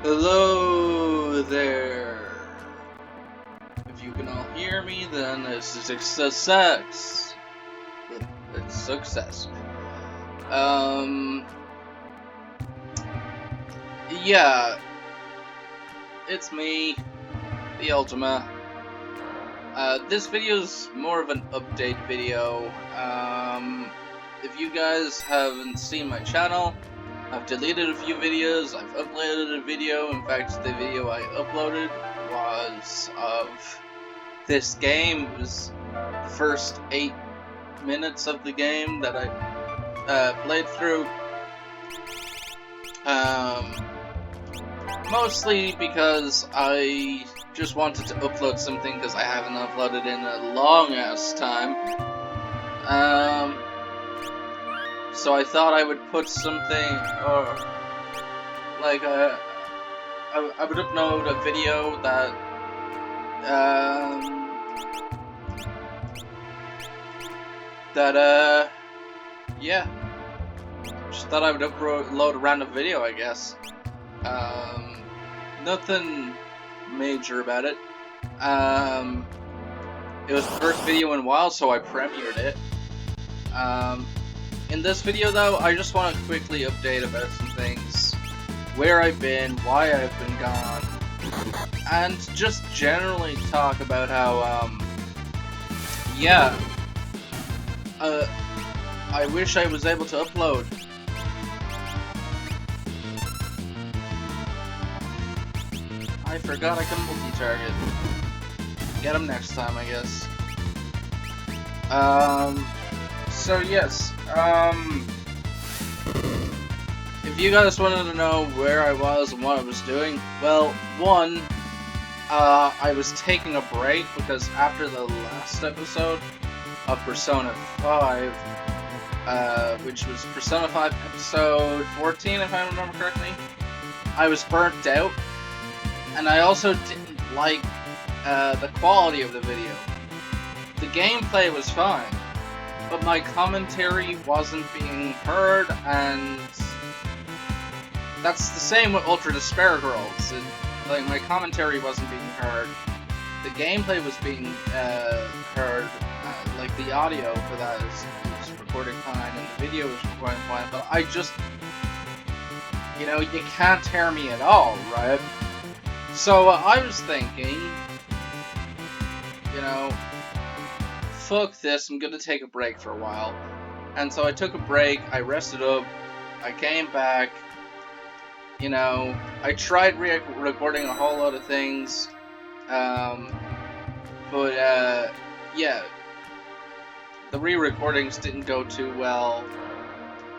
Hello there. If you can all hear me, then this is a success. It's success. Yeah, it's me, the Ultima. This video is more of an update video. If you guys haven't seen my channel, I've deleted a few videos, I've uploaded a video. In fact, the video I uploaded was of this game. It was the first 8 minutes of the game that I played through. Mostly because I just wanted to upload something because I haven't uploaded in a long ass time. So I thought I would put something, or like I would upload a video that yeah, just thought I would upload a random video, I guess. Nothing major about it. It was the first video in a while, so I premiered it. In this video though, I just want to quickly update about some things. Where I've been, why I've been gone, and just generally talk about how, yeah, I wish I was able to upload. I forgot I can multi-target. Get him next time, I guess. So yes, if you guys wanted to know where I was and what I was doing, well, one, I was taking a break because after the last episode of Persona 5, which was Persona 5 episode 14, if I remember correctly, I was burnt out, and I also didn't like the quality of the video. The gameplay was fine, but my commentary wasn't being heard, and that's the same with Ultra Despair Girls. Like, my commentary wasn't being heard. The gameplay was being heard. Like, the audio for that is recording fine, and the video is recording fine, but I just, you know, you can't hear me at all, right? So I was thinking, you know, fuck this, I'm gonna take a break for a while. And so I took a break, I rested up, I came back, you know, I tried recording a whole lot of things, but yeah, the re-recordings didn't go too well.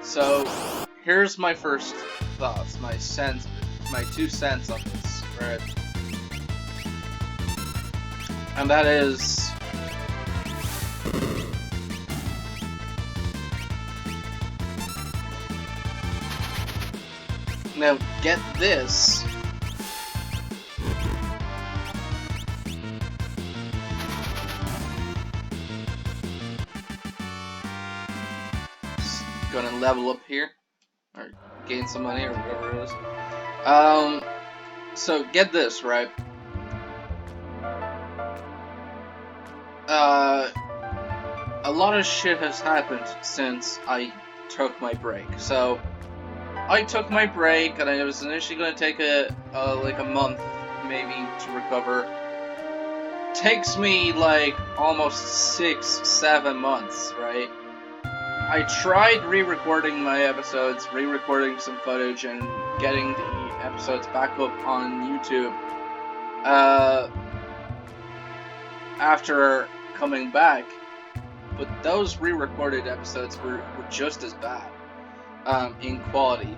So here's my first thoughts, my 2 cents on this, right? And that is, now get this. Just gonna level up here, or gain some money, or whatever it is. So get this, right? A lot of shit has happened since I took my break. So I took my break, and I was initially going to take like a month, maybe, to recover. Takes me like almost 6-7 months, right? I tried re-recording my episodes, re-recording some footage, and getting the episodes back up on YouTube. After coming back, but those re-recorded episodes were just as bad in quality.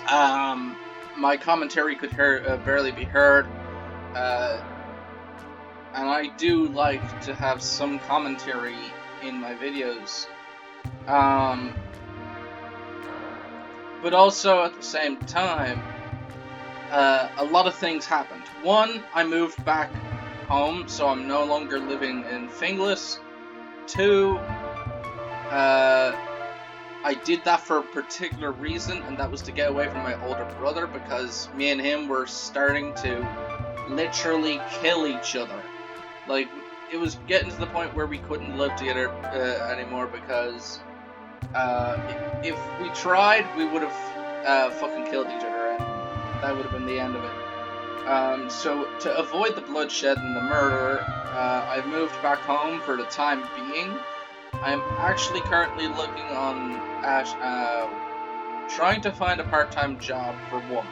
My commentary could barely be heard, and I do like to have some commentary in my videos. But also at the same time, a lot of things happened. One, I moved back home, so I'm no longer living in Finglas. 2, I did that for a particular reason, and that was to get away from my older brother, because me and him were starting to literally kill each other. Like, it was getting to the point where we couldn't live together anymore, because if we tried, we would have fucking killed each other, and that would have been the end of it. So to avoid the bloodshed and the murder, I moved back home for the time being. I'm actually currently looking at trying to find a part-time job, for one.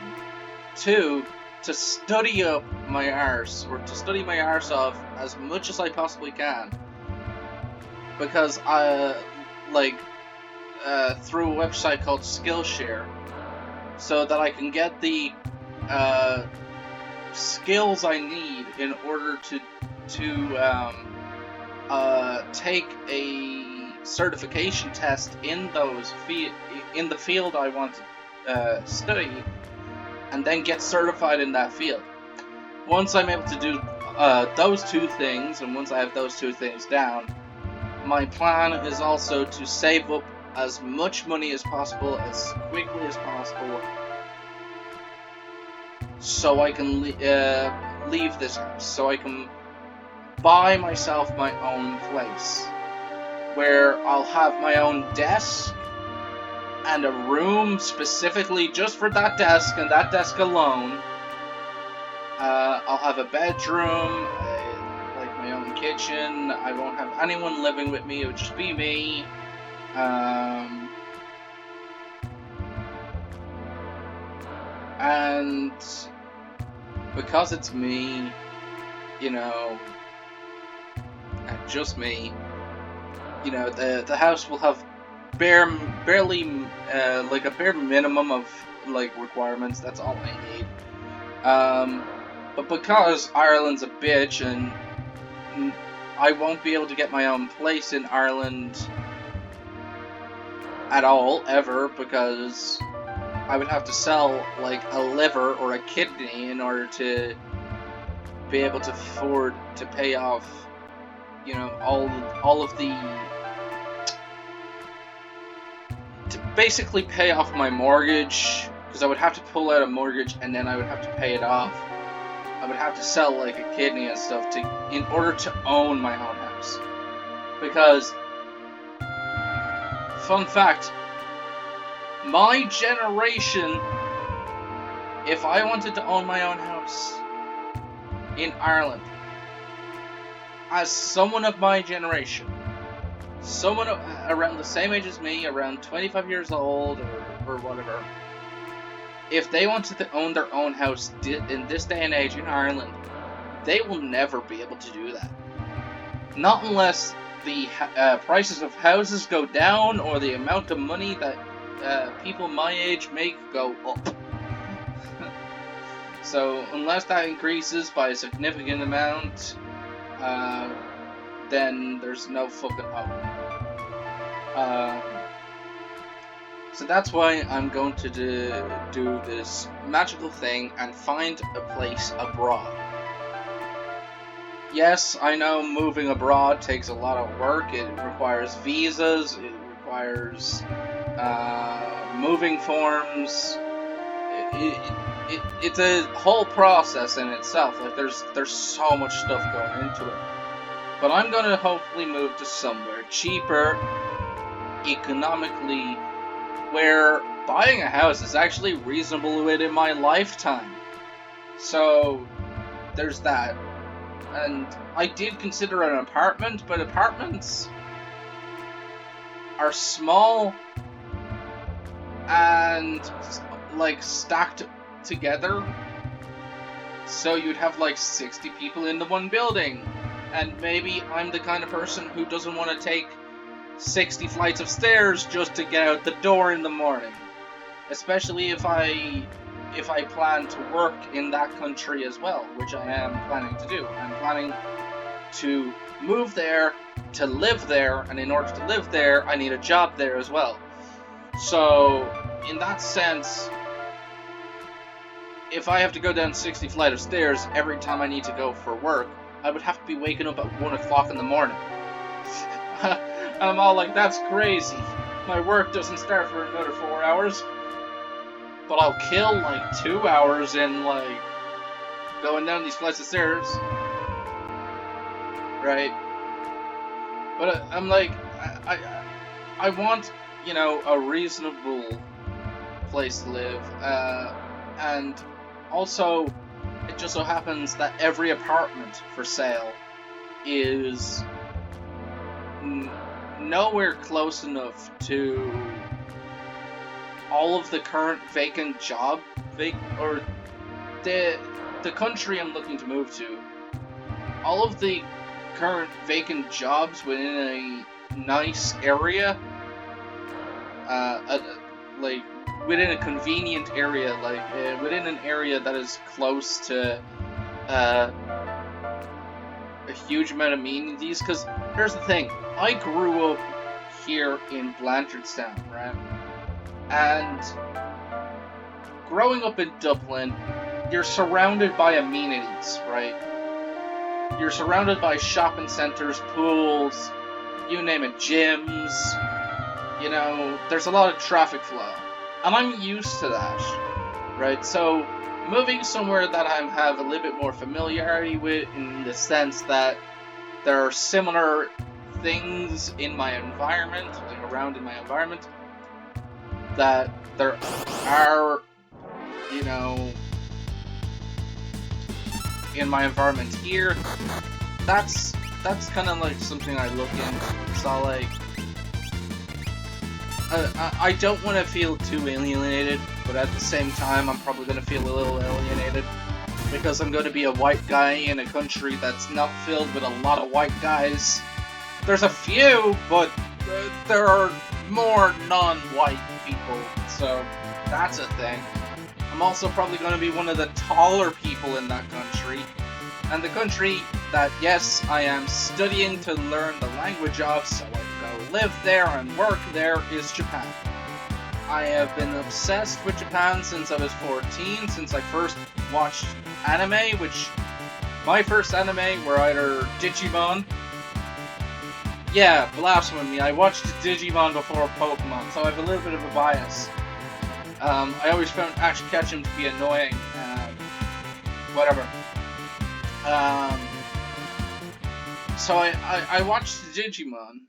Two, to study up my arse, or to study my arse off as much as I possibly can, because through a website called Skillshare, so that I can get the skills I need in order to take a certification test in the field I want to study, and then get certified in that field. Once I'm able to do those two things, and once I have those two things down, my plan is also to save up as much money as possible, as quickly as possible, so I can leave this house, so I can buy myself my own place, where I'll have my own desk, and a room specifically just for that desk, and that desk alone. I'll have a bedroom, like my own kitchen. I won't have anyone living with me, it would just be me. And because it's me, you know, and just me, you know, the house will have barely like a bare minimum of like requirements. That's all I need. But because Ireland's a bitch, and I won't be able to get my own place in Ireland at all, ever, because I would have to sell like a liver or a kidney in order to be able to afford to pay off, you know, all of the, to basically pay off my mortgage, because I would have to pull out a mortgage and then I would have to pay it off. I would have to sell like a kidney and stuff in order to own my own house. Because, fun fact, my generation, if I wanted to own my own house in Ireland, as someone of my generation, someone around the same age as me, around 25 years old or whatever, if they wanted to own their own house in this day and age in Ireland, they will never be able to do that. Not unless the prices of houses go down, or the amount of money that people my age make go up. So unless that increases by a significant amount, then there's no fucking hope. So that's why I'm going to do this magical thing and find a place abroad. Yes, I know moving abroad takes a lot of work. It requires visas, it requires moving forms. It's a whole process in itself. Like there's so much stuff going into it. But I'm gonna hopefully move to somewhere cheaper, economically, where buying a house is actually reasonable within my lifetime. So there's that. And I did consider an apartment, but apartments are small and like stacked together, so you'd have like 60 people in the one building, and maybe I'm the kind of person who doesn't want to take 60 flights of stairs just to get out the door in the morning, especially if I plan to work in that country as well, which I am planning to do. I'm planning to move there, to live there, and in order to live there, I need a job there as well. So, in that sense, if I have to go down 60 flights of stairs every time I need to go for work, I would have to be waking up at 1 o'clock in the morning. I'm all like, that's crazy. my work doesn't start for another 4 hours, but I'll kill like 2 hours in like going down these flights of stairs, right? But I'm like, I want, you know, a reasonable place to live, and also it just so happens that every apartment for sale is nowhere close enough to all of the current vacant or the country I'm looking to move to. All of the current vacant jobs within a nice area, like within a convenient area, like within an area that is close to a huge amount of amenities. Because here's the thing, I grew up here in Blanchardstown, right? And growing up in Dublin, you're surrounded by amenities, right? You're surrounded by shopping centres, pools, you name it, gyms, you know, there's a lot of traffic flow. And I'm used to that, right? So, moving somewhere that I have a little bit more familiarity with, in the sense that there are similar things in my environment, like around in my environment, that there are, you know, in my environment here, that's kind of like something I look in. So like, I don't want to feel too alienated, but at the same time, I'm probably going to feel a little alienated, because I'm going to be a white guy in a country that's not filled with a lot of white guys. There's a few, but there are more non-white people, so that's a thing. I'm also probably going to be one of the taller people in that country. And the country that, yes, I am studying to learn the language of, so I can go live there and work there, is Japan. I have been obsessed with Japan since I was 14, since I first watched anime, which my first anime were either Digimon. Yeah, blasphemy, I watched Digimon before Pokemon, so I have a little bit of a bias. I always found Ash Ketchum to be annoying, whatever. So I watched Digimon,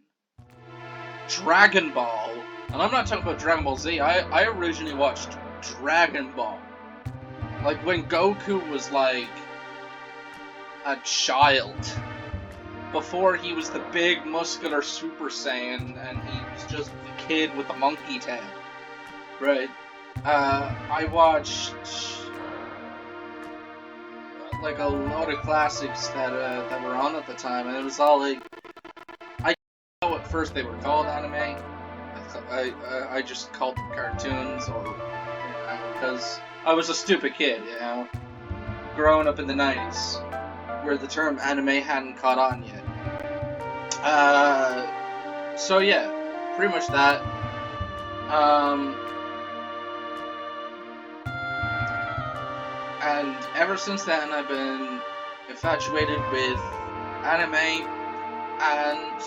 Dragon Ball, and I'm not talking about Dragon Ball Z, I originally watched Dragon Ball. Like when Goku was like a child, before he was the big muscular Super Saiyan and he was just the kid with the monkey tail. Right. I watched like a lot of classics that were on at the time, and it was all like, I didn't know at first they were called anime. I just called them cartoons, or because I was a stupid kid, you know, growing up in the 90s, where the term anime hadn't caught on yet. So yeah, pretty much that. And ever since then, I've been infatuated with anime and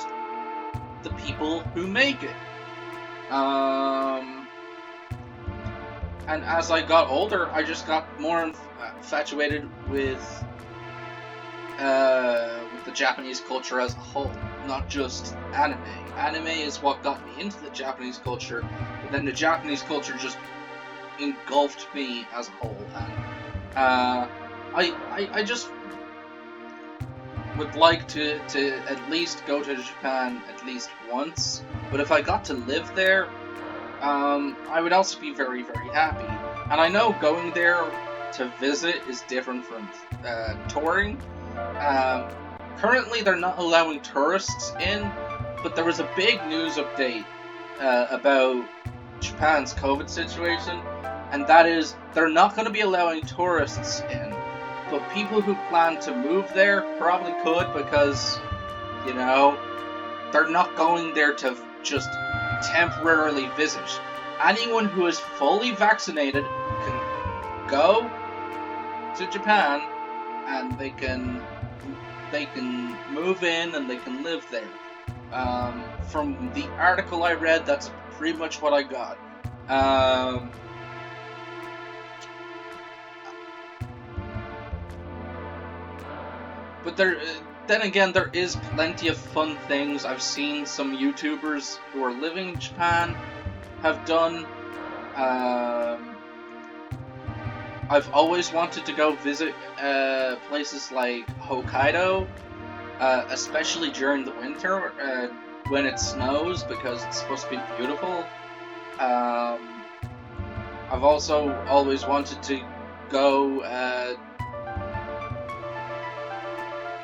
the people who make it. And as I got older, I just got more infatuated with the Japanese culture as a whole, not just anime. Anime is what got me into the Japanese culture, but then the Japanese culture just engulfed me as a whole. And I just would like to at least go to Japan at least once, but if I got to live there, I would also be very, very happy. And I know going there to visit is different from touring. Currently, they're not allowing tourists in, but there was a big news update about Japan's COVID situation, and that is, they're not going to be allowing tourists in, but people who plan to move there probably could, because, you know, they're not going there to just temporarily visit. Anyone who is fully vaccinated can go to Japan, and they can move in and they can live there. From the article I read, that's pretty much what I got. But then again, there is plenty of fun things I've seen some YouTubers who are living in Japan have done. I've always wanted to go visit places like Hokkaido, especially during the winter when it snows, because it's supposed to be beautiful. I've also always wanted to go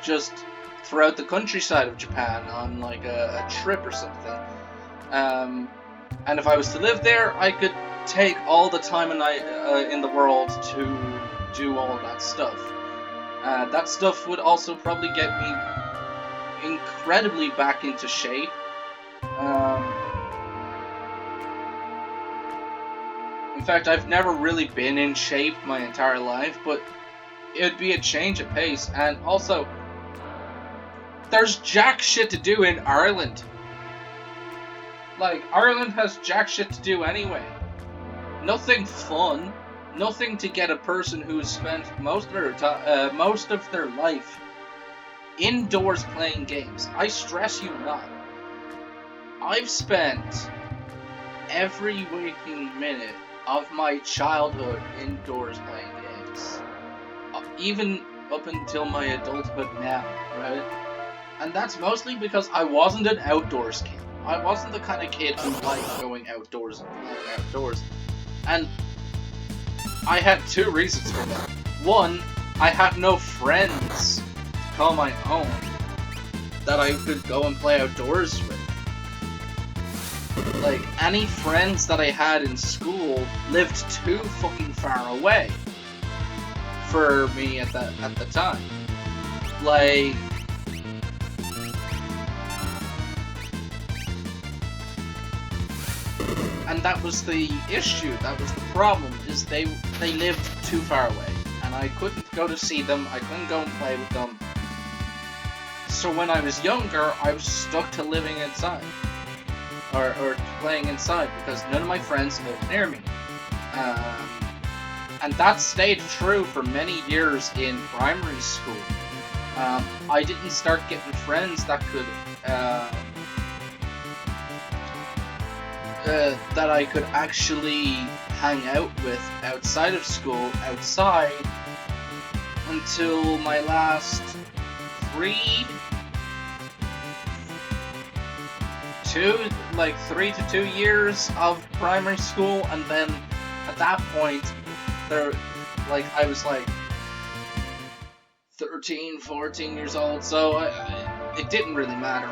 just throughout the countryside of Japan on like a trip or something. And if I was to live there, I could take all the time in the world to do all of that stuff. That stuff would also probably get me incredibly back into shape. In fact, I've never really been in shape my entire life, but it'd be a change of pace. And also, there's jack shit to do in Ireland. Like, Ireland has jack shit to do anyway. Nothing fun. Nothing to get a person who's spent most of their life indoors playing games. I stress you not. I've spent every waking minute of my childhood indoors playing games. Even up until my adulthood now, right? And that's mostly because I wasn't an outdoors kid. I wasn't the kind of kid who liked going outdoors and playing outdoors. And I had two reasons for that. One, I had no friends to call my own that I could go and play outdoors with. Like, any friends that I had in school lived too fucking far away for me at the time. Like, and that was the issue, that was the problem, is they lived too far away, and I couldn't go to see them, I couldn't go and play with them. So when I was younger, I was stuck to living inside, or playing inside, because none of my friends lived near me. And that stayed true for many years in primary school. I didn't start getting friends that could that I could actually hang out with outside of school, until my last 3 to 2 years of primary school, and then at that point, I was like 13, 14 years old, so it didn't really matter.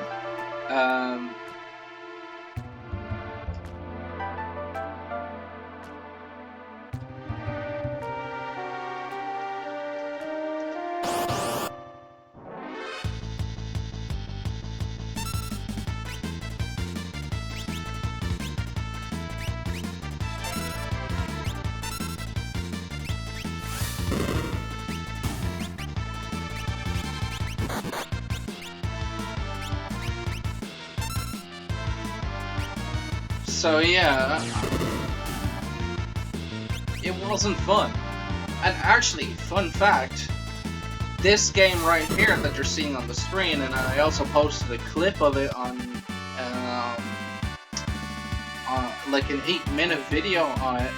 So yeah, it wasn't fun. And actually, fun fact, this game right here that you're seeing on the screen, and I also posted a clip of it on like an 8-minute video on it,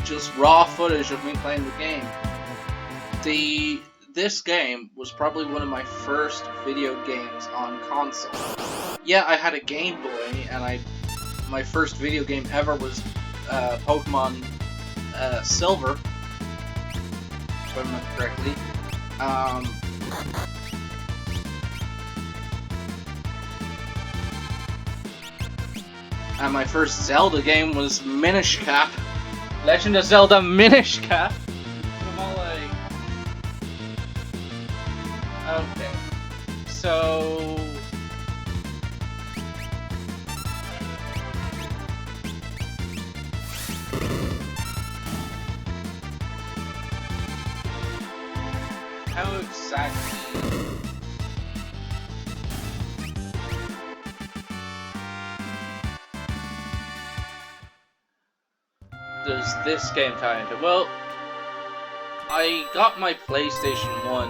just raw footage of me playing the game. This game was probably one of my first video games on console. Yeah, I had a Game Boy, and my first video game ever was Pokemon Silver, if I remember correctly. And my first Zelda game was Minish Cap. Legend of Zelda Minish Cap. I'm all like... Okay. So... how exactly... does this game tie into? Well, I got my PlayStation 1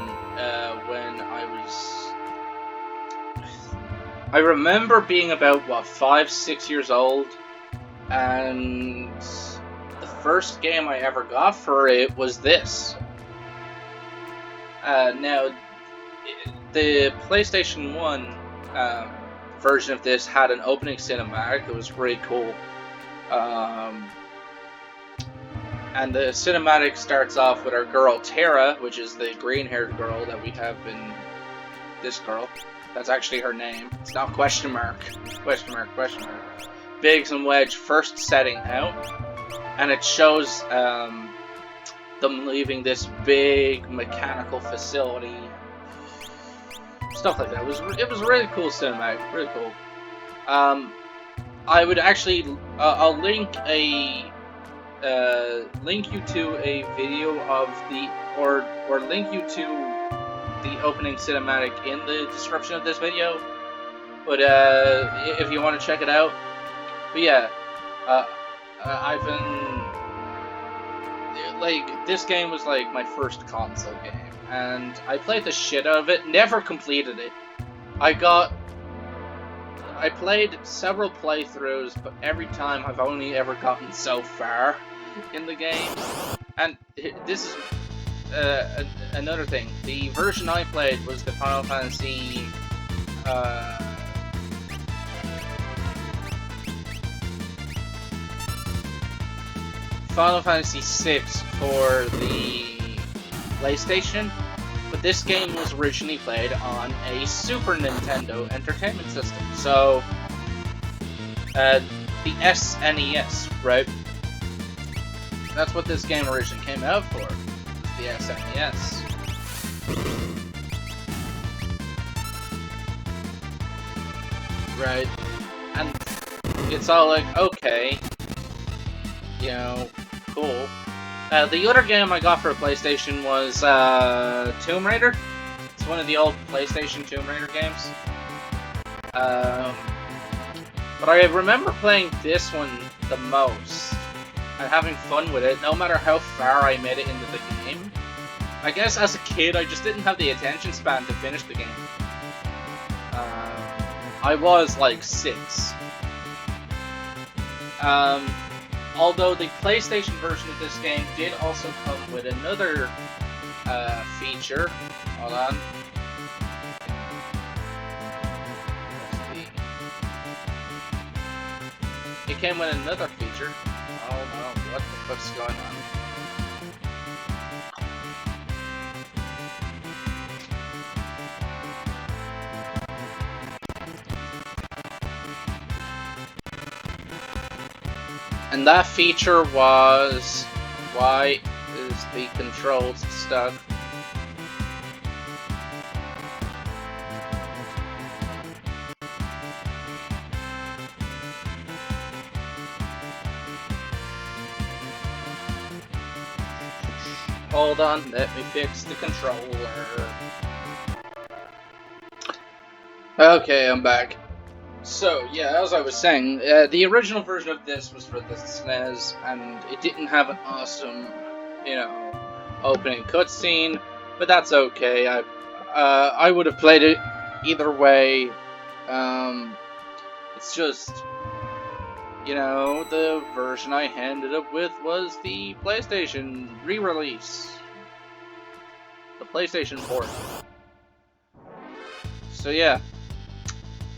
when I remember being about, what, 5, 6 years old, and the first game I ever got for it was this. Now, the PlayStation 1 version of this had an opening cinematic. It was really cool. And the cinematic starts off with our girl Tara, which is the green-haired girl that we have in this girl. That's actually her name. It's not question mark. Question mark, question mark. Biggs and Wedge first setting out, and it shows them leaving this big mechanical facility. Stuff like that. It was really cool cinematic. Really cool. I would actually I'll link you to a video of or link you to the opening cinematic in the description of this video. But if you want to check it out. But yeah, I've been like, this game was like my first console game, and I played the shit out of it. Never completed it. I played several playthroughs, but every time I've only ever gotten so far in the game. And this is another thing. The version I played was the Final Fantasy VI for the PlayStation, but this game was originally played on a Super Nintendo Entertainment System. So, the SNES, right? That's what this game originally came out for, the SNES. Right? And it's all like, okay, you know, cool. The other game I got for a PlayStation was Tomb Raider. It's one of the old PlayStation Tomb Raider games. But I remember playing this one the most and having fun with it, no matter how far I made it into the game. I guess as a kid, I just didn't have the attention span to finish the game. I was like 6. Although the PlayStation version of this game did also come with another feature. Hold on. It came with another feature. Oh no, what the fuck's going on? And that feature was, why is the controls stuck? Hold on, let me fix the controller. Okay, I'm back. So, yeah, as I was saying, the original version of this was for the SNES, and it didn't have an awesome, you know, opening cutscene, but that's okay. I would have played it either way. It's just, you know, the version I ended up with was the PlayStation re-release. The PlayStation port. So, yeah.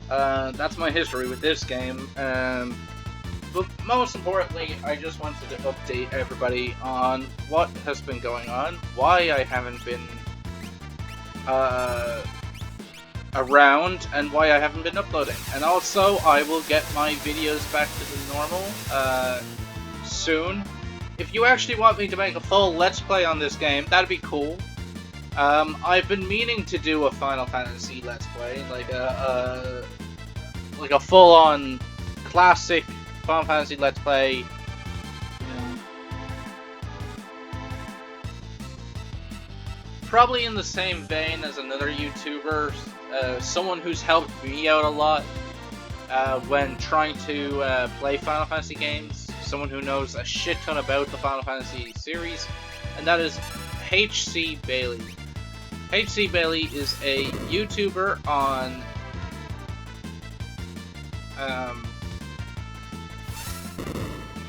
That's my history with this game, but most importantly, I just wanted to update everybody on what has been going on, why I haven't been around, and why I haven't been uploading. And also, I will get my videos back to the normal soon. If you actually want me to make a full Let's Play on this game, that'd be cool. I've been meaning to do a Final Fantasy Let's Play, like a full-on classic Final Fantasy Let's Play. You know, probably in the same vein as another YouTuber, someone who's helped me out a lot when trying to play Final Fantasy games. someone who knows a shit ton about the Final Fantasy series, and that is HC Bailly. HC Bailly is a YouTuber on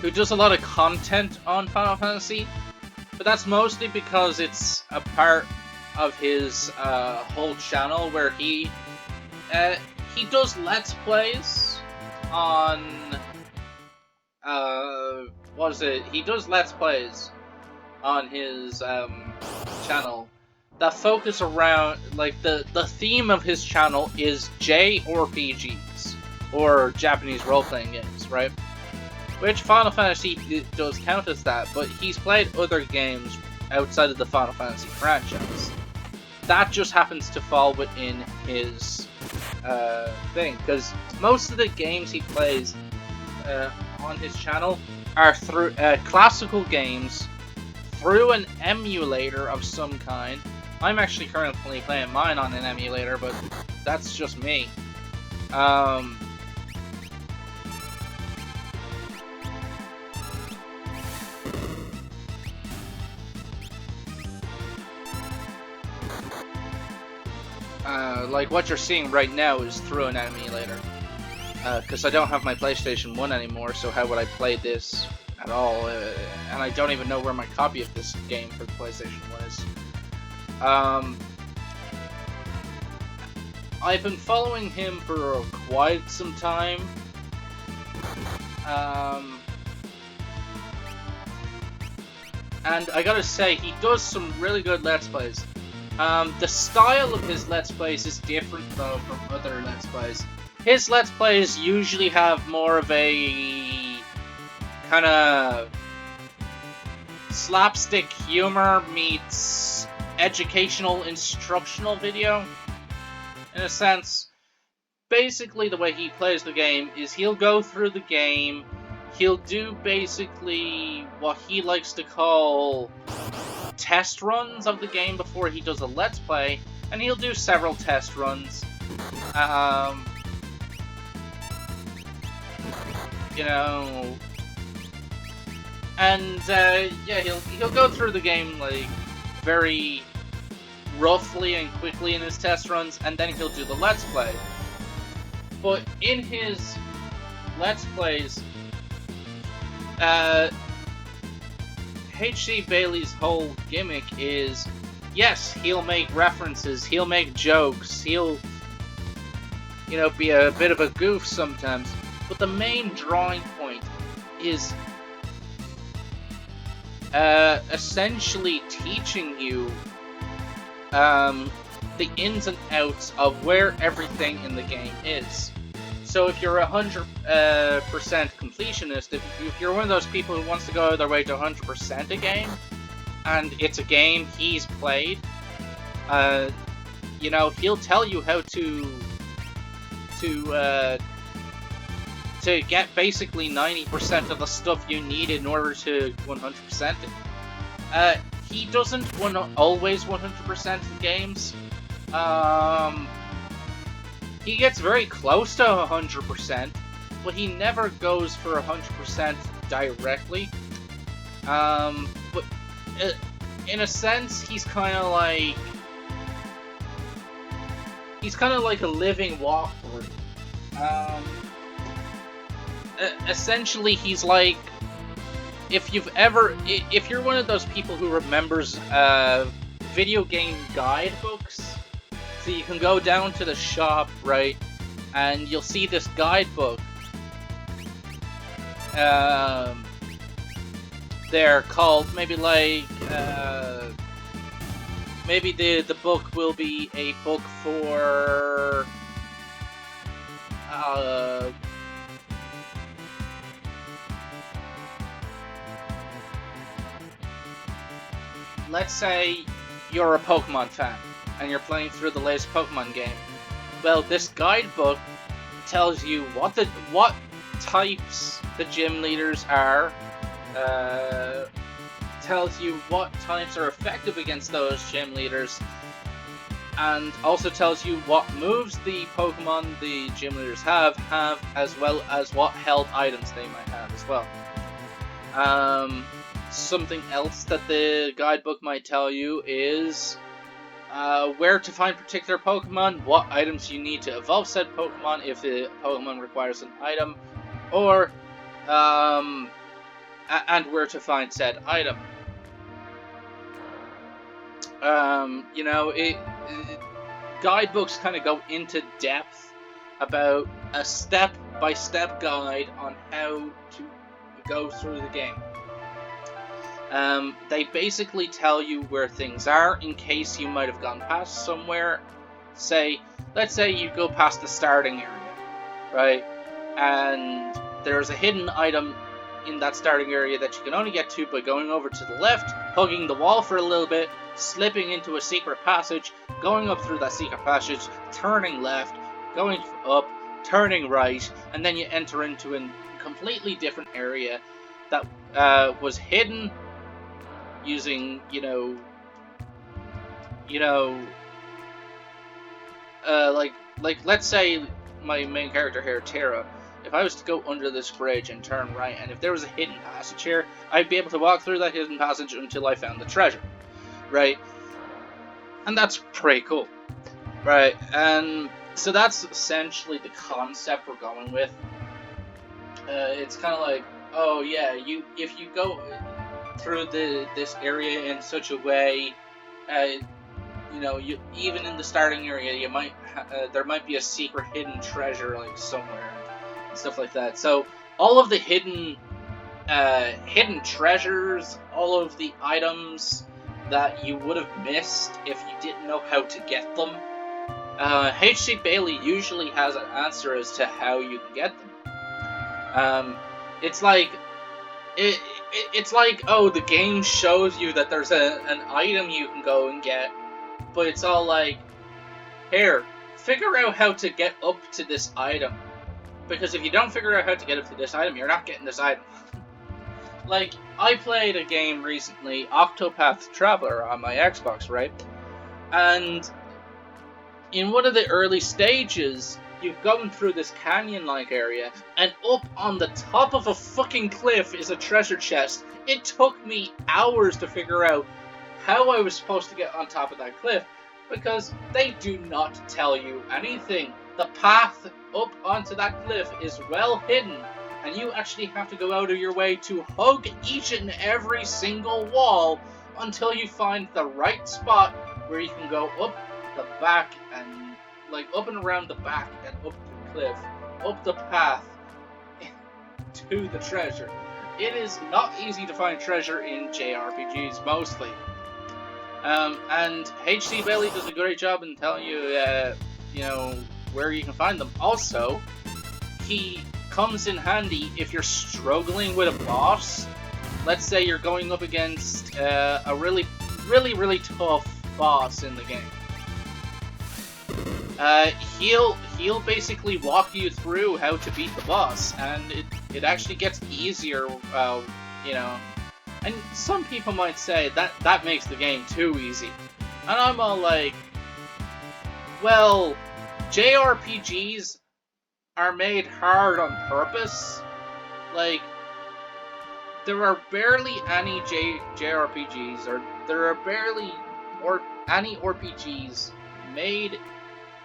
who does a lot of content on Final Fantasy, but that's mostly because it's a part of his whole channel where he does Let's Plays on what is it? He does Let's Plays on his channel that focus around, like, the theme of his channel is JRPGs, or Japanese role-playing games, right? Which Final Fantasy does count as that, but he's played other games outside of the Final Fantasy franchise. That just happens to fall within his thing, because most of the games he plays on his channel are through classical games through an emulator of some kind. I'm actually currently playing mine on an emulator, but that's just me. Like what you're seeing right now is through an emulator. Because I don't have my PlayStation 1 anymore, so how would I play this at all? And I don't even know where my copy of this game for the PlayStation 1 is. I've been following him for quite some time. And I gotta say, he does some really good Let's Plays. The style of his Let's Plays is different, though, from other Let's Plays. His Let's Plays usually have more of a kind of slapstick humor meets educational, instructional video, in a sense. Basically, the way he plays the game is he'll go through the game, he'll do basically what he likes to call test runs of the game before he does a Let's Play, and he'll do several test runs. You know, and yeah, he'll go through the game like very roughly and quickly in his test runs, and then he'll do the Let's Play. But in his Let's Plays, HC Bailly's whole gimmick is, yes, he'll make references, he'll make jokes, he'll, you know, be a bit of a goof sometimes, but the main drawing point is essentially teaching you the ins and outs of where everything in the game is. So if you're 100% completionist, if you're one of those people who wants to go their way to 100% a game, and it's a game he's played, you know, he'll tell you how to get basically 90% of the stuff you need in order to 100% it. He doesn't always 100% the games. He gets very close to 100%, but he never goes for 100% directly. But in a sense, he's kind of like a living walkthrough. Essentially, he's like, if you're one of those people who remembers video game guidebooks, so you can go down to the shop, right, and you'll see this guidebook there called maybe like maybe the book will be a book for let's say you're a Pokemon fan and you're playing through the latest Pokemon game. Well, this guidebook tells you what types the gym leaders are, tells you what types are effective against those gym leaders, and also tells you what moves the Pokemon the gym leaders have, as well as what health items they might have as well. Something else that the guidebook might tell you is where to find particular Pokemon, what items you need to evolve said Pokemon if the Pokemon requires an item, or and where to find said item. You know, guidebooks kind of go into depth about a step-by-step guide on how to go through the game. They basically tell you where things are in case you might have gone past somewhere. Let's say you go past the starting area, right? And there's a hidden item in that starting area that you can only get to by going over to the left, hugging the wall for a little bit, slipping into a secret passage, going up through that secret passage, turning left, going up, turning right, and then you enter into a completely different area that was hidden using, like let's say my main character here, Terra. If I was to go under this bridge and turn right, and if there was a hidden passage here, I'd be able to walk through that hidden passage until I found the treasure, right? And that's pretty cool, right? And so that's essentially the concept we're going with. It's kind of like, oh yeah, if you go through this area in such a way, you even in the starting area, you might there might be a secret hidden treasure like somewhere and stuff like that. So all of the hidden treasures, all of the items that you would have missed if you didn't know how to get them, H.C. Bailey usually has an answer as to how you can get them. It's like oh, the game shows you that there's an item you can go and get, but it's all like, here, figure out how to get up to this item, because if you don't figure out how to get up to this item, you're not getting this item. Like, I played a game recently, Octopath Traveler, on my Xbox, right? And in one of the early stages, you've gone through this canyon-like area, and up on the top of a fucking cliff is a treasure chest. It took me hours to figure out how I was supposed to get on top of that cliff, because they do not tell you anything. The path up onto that cliff is well hidden, and you actually have to go out of your way to hug each and every single wall until you find the right spot where you can go up the back and up and around the back and up the cliff, up the path to the treasure. It is not easy to find treasure in JRPGs mostly. And H.C. Bailey does a great job in telling you, where you can find them. Also, he comes in handy if you're struggling with a boss. Let's say you're going up against a really, really, really tough boss in the game. He'll basically walk you through how to beat the boss, and it actually gets easier, And some people might say that makes the game too easy. And I'm all like, well, JRPGs are made hard on purpose. Like, there are barely any JRPGs, or there are barely any RPGs made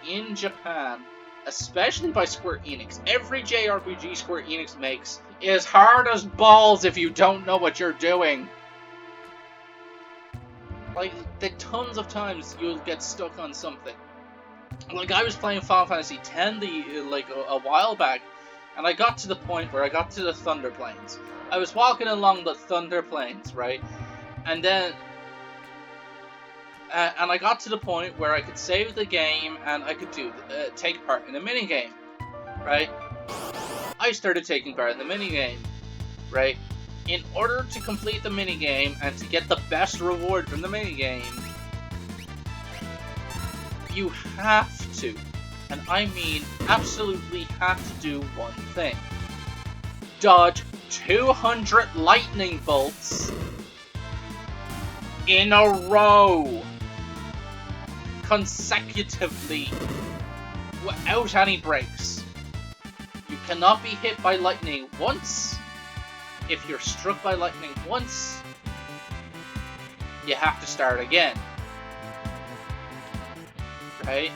in Japan, especially by Square Enix. Every JRPG Square Enix makes is hard as balls if you don't know what you're doing. Like, the tons of times you'll get stuck on something. Like, I was playing Final Fantasy X a while back, and I got to the point where I got to the Thunder Plains. I was walking along the Thunder Plains, right? And then and I got to the point where I could save the game and I could take part in a minigame, right? I started taking part in the minigame, right? In order to complete the minigame and to get the best reward from the minigame, you have to, and I mean absolutely have to do one thing. Dodge 200 lightning bolts in a row, consecutively, without any breaks. You cannot be hit by lightning once, if you're struck by lightning once, you have to start again. Right?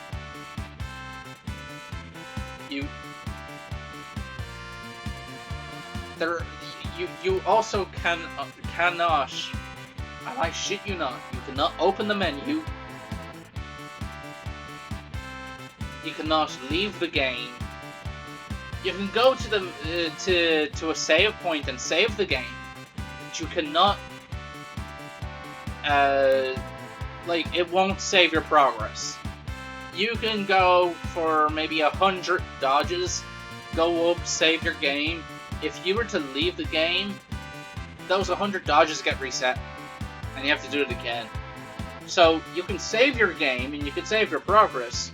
You also cannot, and I shit you not, you cannot open the menu, you cannot leave the game. You can go to the to a save point and save the game, but you cannot like, it won't save your progress. You can go for maybe 100 dodges, go up, save your game. If you were to leave the game, those 100 dodges get reset, and you have to do it again. So you can save your game and you can save your progress,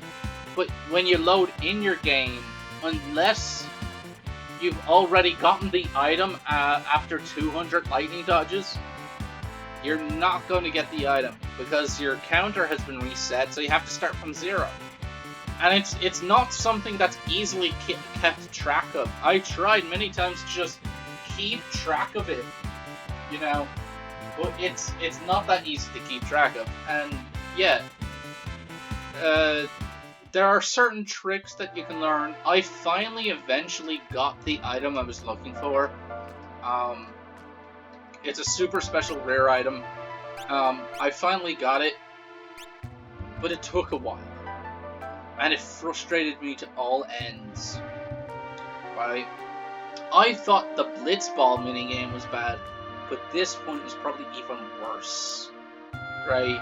but when you load in your game, unless you've already gotten the item after 200 lightning dodges, you're not going to get the item because your counter has been reset, so you have to start from zero. And it's not something that's easily kept track of. I tried many times to just keep track of it, you know, but it's not that easy to keep track of. And yeah, there are certain tricks that you can learn. I finally eventually got the item I was looking for. It's a super special rare item. I finally got it, but it took a while. And it frustrated me to all ends. Right? I thought the Blitzball minigame was bad, but this one is probably even worse. Right?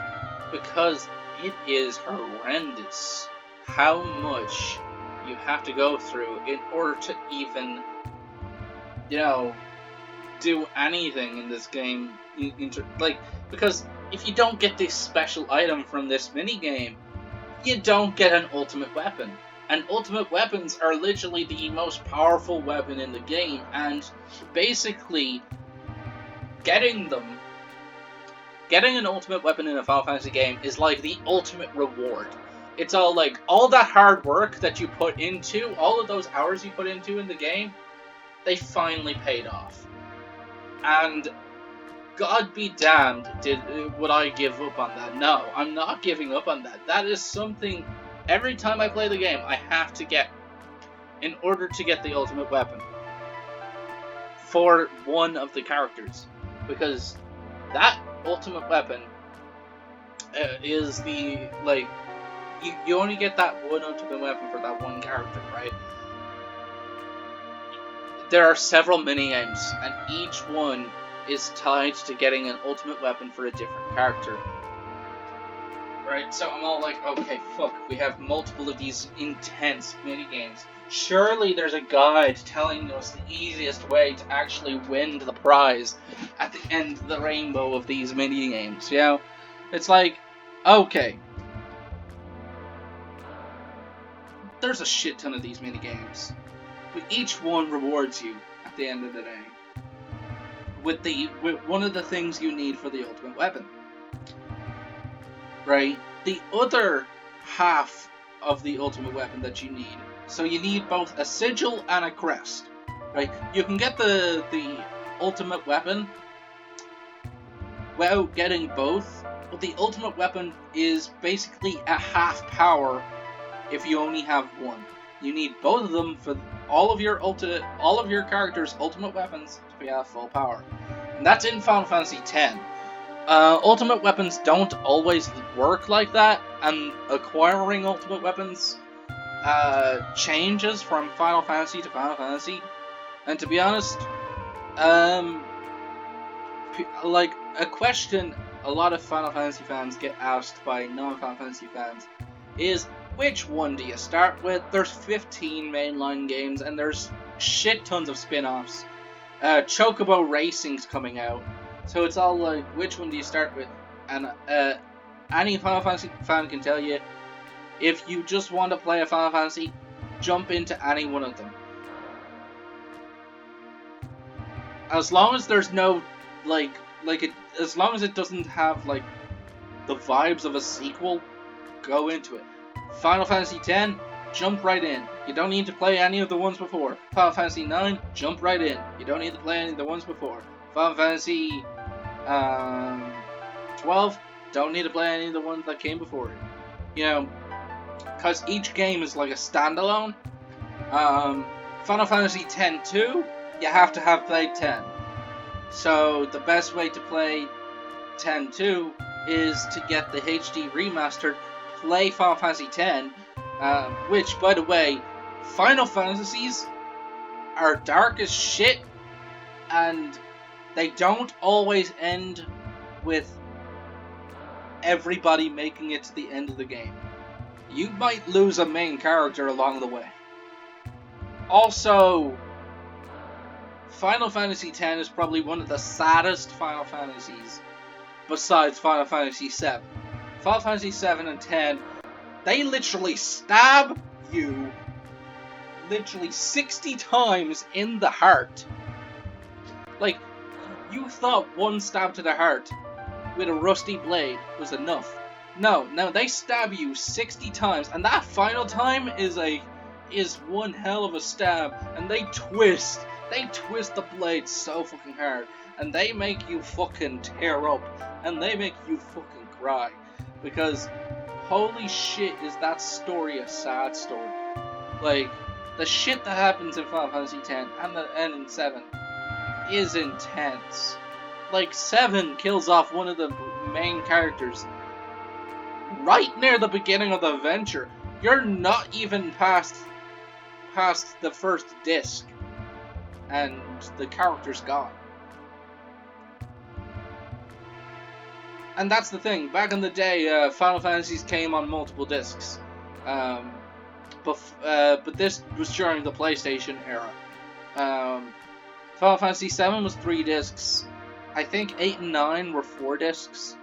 Because it is horrendous how much you have to go through in order to even, you know, do anything in this game. Like, because if you don't get this special item from this minigame, you don't get an ultimate weapon. And ultimate weapons are literally the most powerful weapon in the game, and basically getting an ultimate weapon in a Final Fantasy game is like the ultimate reward. It's all like, all that hard work that you put into, all of those hours you put into in the game, they finally paid off. And God be damned, would I give up on that? No, I'm not giving up on that. That is something, every time I play the game, I have to get, in order to get the ultimate weapon for one of the characters. Because that ultimate weapon is the, like, you only get that one ultimate weapon for that one character, right? There are several mini-games, and each one is tied to getting an ultimate weapon for a different character. Right, so I'm all like, okay, fuck, we have multiple of these intense minigames. Surely there's a guide telling us the easiest way to actually win the prize at the end of the rainbow of these minigames, you know? It's like, okay, there's a shit ton of these minigames, but each one rewards you at the end of the day with one of the things you need for the ultimate weapon. Right? The other half of the ultimate weapon that you need, so you need both a sigil and a crest. Right? You can get the ultimate weapon without getting both, but the ultimate weapon is basically a half power if you only have one. You need both of them for all of your characters' ultimate weapons to be at full power. And that's in Final Fantasy X. Ultimate weapons don't always work like that, and acquiring ultimate weapons changes from Final Fantasy to Final Fantasy. And to be honest, like, a question a lot of Final Fantasy fans get asked by non-Final Fantasy fans is, which one do you start with? There's 15 mainline games, and there's shit tons of spin-offs. Chocobo Racing's coming out, so it's all like, which one do you start with? And any Final Fantasy fan can tell you, if you just want to play a Final Fantasy, jump into any one of them. As long as there's no, as long as it doesn't have, like, the vibes of a sequel, go into it. Final Fantasy X, jump right in. You don't need to play any of the ones before. Final Fantasy IX, jump right in. You don't need to play any of the ones before. Final Fantasy 12, don't need to play any of the ones that came before it. You know, because each game is like a standalone. Final Fantasy X-2, you have to have played 10. So the best way to play X-2 is to get the HD remastered, play Final Fantasy X, which, by the way, Final Fantasies are dark as shit, and they don't always end with everybody making it to the end of the game. You might lose a main character along the way. Also, Final Fantasy X is probably one of the saddest Final Fantasies besides Final Fantasy VII. Final Fantasy VII and X, they literally stab you literally 60 times in the heart. Like, you thought one stab to the heart with a rusty blade was enough. No, they stab you 60 times, and that final time is one hell of a stab, and they twist the blade so fucking hard, and they make you fucking tear up, and they make you fucking cry, because holy shit is that story a sad story. Like, the shit that happens in Final Fantasy X and in 7 is intense. Like, 7 kills off one of the main characters right near the beginning of the adventure. You're not even past the first disc, and the character's gone. And that's the thing. Back in the day, Final Fantasies came on multiple discs, but this was during the PlayStation era. Final Fantasy VII was 3 discs. I think 8 and 9 were 4 discs.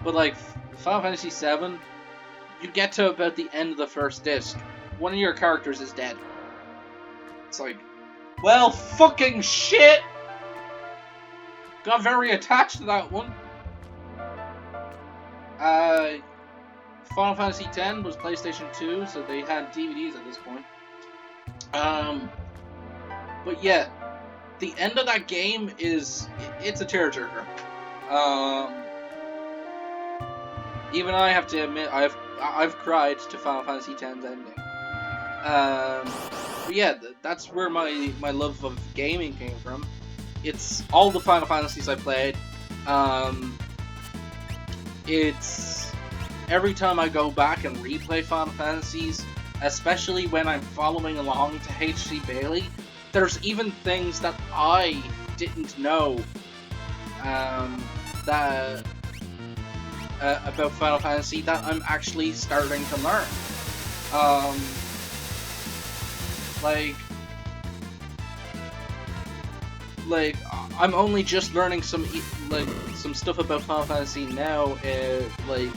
But like Final Fantasy VII, you get to about the end of the first disc, one of your characters is dead. It's like, well, fucking shit! Got very attached to that one. Final Fantasy X was PlayStation 2, so they had DVDs at this point. But yeah, the end of that game it's a tearjerker. Even I have to admit, I've cried to Final Fantasy X's ending. But yeah, that's where my love of gaming came from. It's all the Final Fantasies I played. It's every time I go back and replay Final Fantasies, especially when I'm following along to HC Bailey, there's even things that I didn't know that about Final Fantasy that I'm actually starting to learn. Like I'm only just learning some stuff about Final Fantasy now, like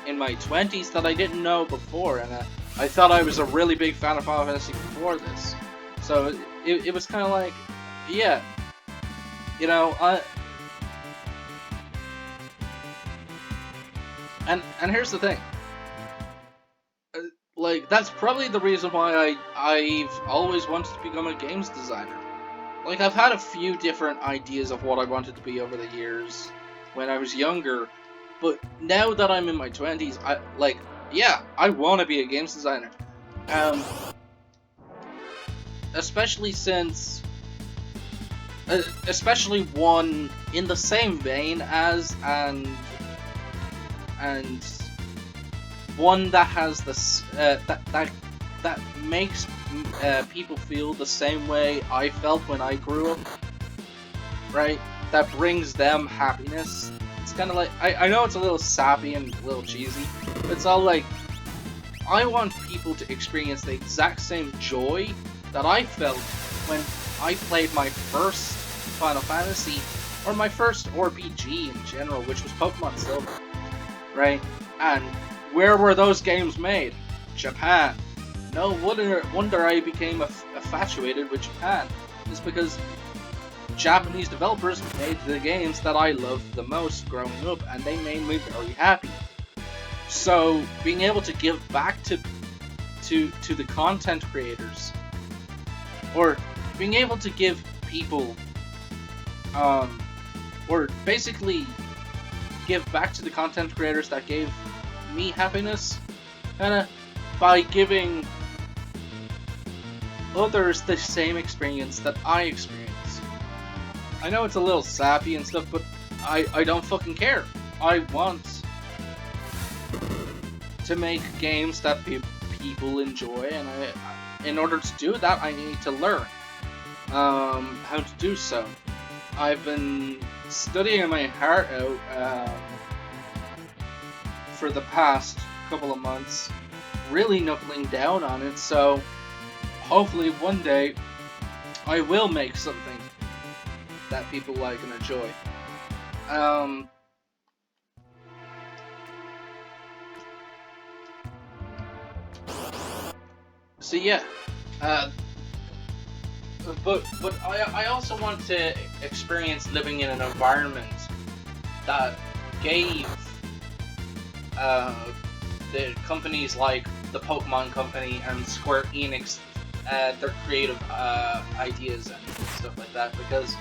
in my 20s that I didn't know before, and I thought I was a really big fan of Final Fantasy before this. So it was kind of like, yeah, you know, and here's the thing. Like, that's probably the reason why I've always wanted to become a games designer. Like, I've had a few different ideas of what I wanted to be over the years when I was younger, but now that I'm in my 20s, I want to be a games designer. Especially since, especially one in the same vein as, and one that has this that makes people feel the same way I felt when I grew up, right? That brings them happiness. It's kind of like, I know it's a little sappy and a little cheesy, but it's all like, I want people to experience the exact same joy that I felt when I played my first Final Fantasy, or my first RPG in general, which was Pokemon Silver, right? And where were those games made? Japan. No wonder I became infatuated with Japan. It's because Japanese developers made the games that I loved the most growing up, and they made me very happy. So being able to give back to to the content creators, or being able to give people, or basically give back to the content creators that gave me happiness, kinda, by giving others the same experience that I experienced. I know it's a little sappy and stuff, but I don't fucking care. I want to make games that people enjoy, and in order to do that, I need to learn how to do so. I've been studying my heart out for the past couple of months, really knuckling down on it, so hopefully one day I will make something that people like and enjoy. So yeah, but I also want to experience living in an environment that gave the companies like the Pokemon Company and Square Enix their creative ideas and stuff like that, because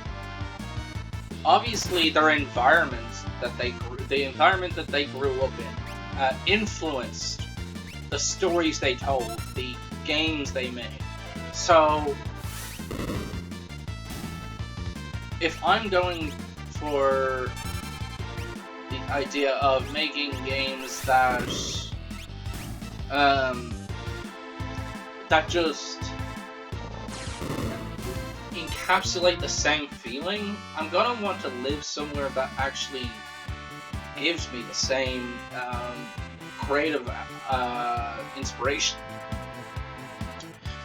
obviously their environments that the environment that they grew up in influenced the stories they told, the games they made. So if I'm going for the idea of making games that that just encapsulate the same feeling, I'm gonna want to live somewhere that actually gives me the same creative inspiration.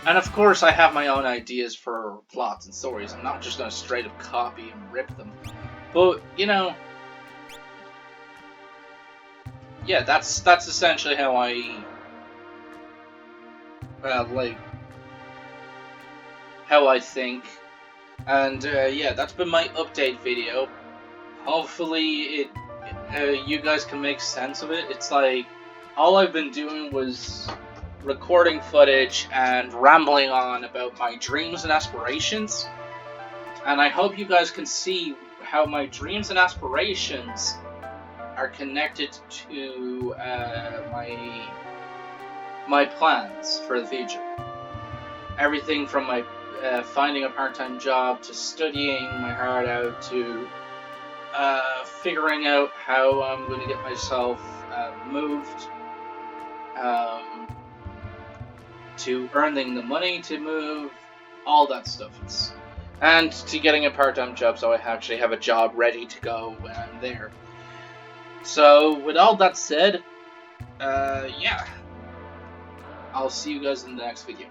And of course, I have my own ideas for plots and stories. I'm not just gonna straight up copy and rip them. But you know, yeah, that's essentially how I like how I think. And yeah, that's been my update video. Hopefully, you guys can make sense of it. It's like all I've been doing was recording footage and rambling on about my dreams and aspirations, and I hope you guys can see how my dreams and aspirations are connected to my plans for the future. Everything from my finding a part-time job, to studying my heart out, to figuring out how I'm going to get myself moved, to earning the money to move, all that stuff. And to getting a part-time job so I actually have a job ready to go when I'm there. So with all that said, yeah, I'll see you guys in the next video.